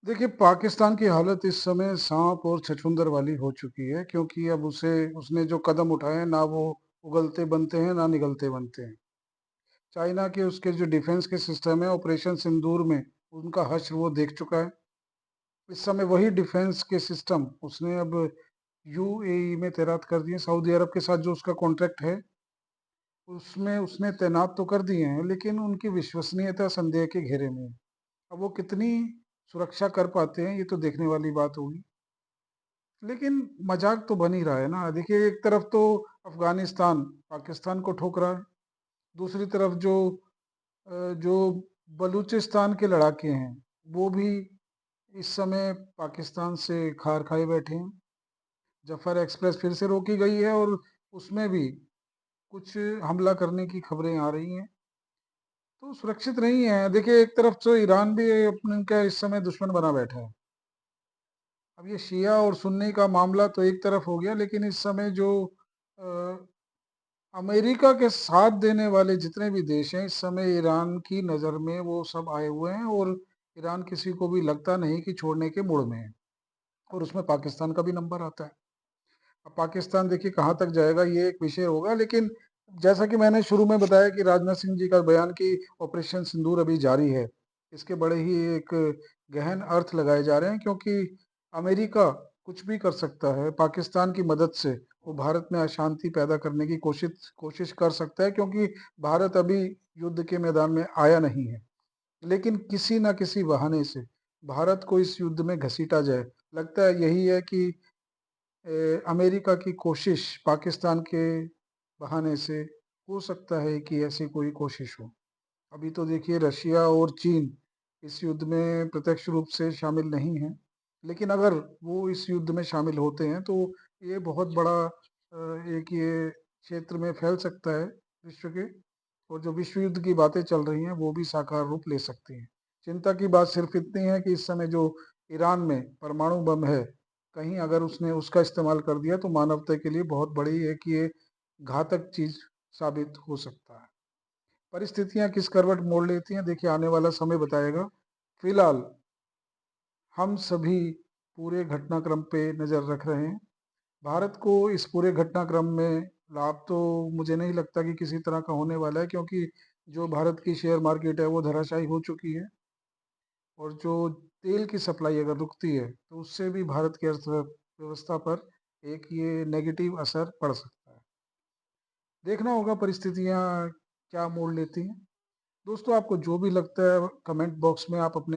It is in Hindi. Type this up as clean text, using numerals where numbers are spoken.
देखिए, पाकिस्तान की हालत इस समय साँप और छछूंदर वाली हो चुकी है क्योंकि अब उसे उसने जो कदम उठाए हैं, ना वो उगलते बनते हैं, ना निगलते बनते हैं। चाइना के उसके जो डिफेंस के सिस्टम है, ऑपरेशन सिंदूर में उनका हश्र वो देख चुका है। इस समय वही डिफेंस के सिस्टम उसने अब यूएई में तैनात कर दिए। सऊदी अरब के साथ जो उसका कॉन्ट्रैक्ट है, उसमें उसने तैनात तो कर दिए हैं, लेकिन उनकी विश्वसनीयता संदेह के घेरे में है। अब वो कितनी सुरक्षा कर पाते हैं, ये तो देखने वाली बात होगी। लेकिन मजाक तो बन ही रहा है ना। देखिए, एक तरफ तो अफगानिस्तान पाकिस्तान को ठोक रहा है, दूसरी तरफ जो बलूचिस्तान के लड़ाके हैं, वो भी इस समय पाकिस्तान से खार खाए बैठे हैं। जफर एक्सप्रेस फिर से रोकी गई है और उसमें भी कुछ हमला करने की खबरें आ रही हैं। तो सुरक्षित नहीं है। देखिए, एक तरफ तो ईरान भी अपने का इस समय दुश्मन बना बैठा है। अब ये शिया और सुन्नी का मामला तो एक तरफ हो गया, लेकिन इस समय जो अ, अमेरिका के साथ देने वाले जितने भी देश हैं, इस समय ईरान की नज़र में वो सब आए हुए हैं और ईरान किसी को भी लगता नहीं कि छोड़ने के मूड में है, और उसमें पाकिस्तान का भी नंबर आता है। अब पाकिस्तान देखिए कहाँ तक जाएगा, ये एक विषय होगा, लेकिन जैसा कि मैंने शुरू में बताया कि राजनाथ सिंह जी का बयान कि ऑपरेशन सिंदूर अभी जारी है, इसके बड़े ही एक गहन अर्थ लगाए जा रहे हैं, क्योंकि अमेरिका कुछ भी कर सकता है। पाकिस्तान की मदद से वो भारत में अशांति पैदा करने की कोशिश कोशिश कर सकता है, क्योंकि भारत अभी युद्ध के मैदान में आया नहीं है, लेकिन किसी न किसी बहाने से भारत को इस युद्ध में घसीटा जाए। लगता है यही है कि अमेरिका की कोशिश पाकिस्तान के बहाने से हो सकता है कि ऐसी कोई कोशिश हो। अभी तो देखिए, रशिया और चीन इस युद्ध में प्रत्यक्ष रूप से शामिल नहीं हैं, लेकिन अगर वो इस युद्ध में शामिल होते हैं तो ये बहुत बड़ा एक ये क्षेत्र में फैल सकता है विश्व के, और जो विश्व युद्ध की बातें चल रही हैं वो भी साकार रूप ले सकती हैं। चिंता की बात सिर्फ इतनी है कि इस समय जो ईरान में परमाणु बम है, कहीं अगर उसने उसका इस्तेमाल कर दिया तो मानवता के लिए बहुत बड़ी एक ये घातक चीज साबित हो सकता है। परिस्थितियां किस करवट मोड़ लेती हैं, देखिए आने वाला समय बताएगा। फिलहाल हम सभी पूरे घटनाक्रम पे नजर रख रहे हैं। भारत को इस पूरे घटनाक्रम में लाभ तो मुझे नहीं लगता कि किसी तरह का होने वाला है, क्योंकि जो भारत की शेयर मार्केट है वो धराशायी हो चुकी है, और जो तेल की सप्लाई अगर रुकती है तो उससे भी भारत की अर्थव्यवस्था पर एक ये नेगेटिव असर पड़ सकता है। देखना होगा परिस्थितियां क्या मोड़ लेती हैं। दोस्तों, आपको जो भी लगता है कमेंट बॉक्स में आप अपने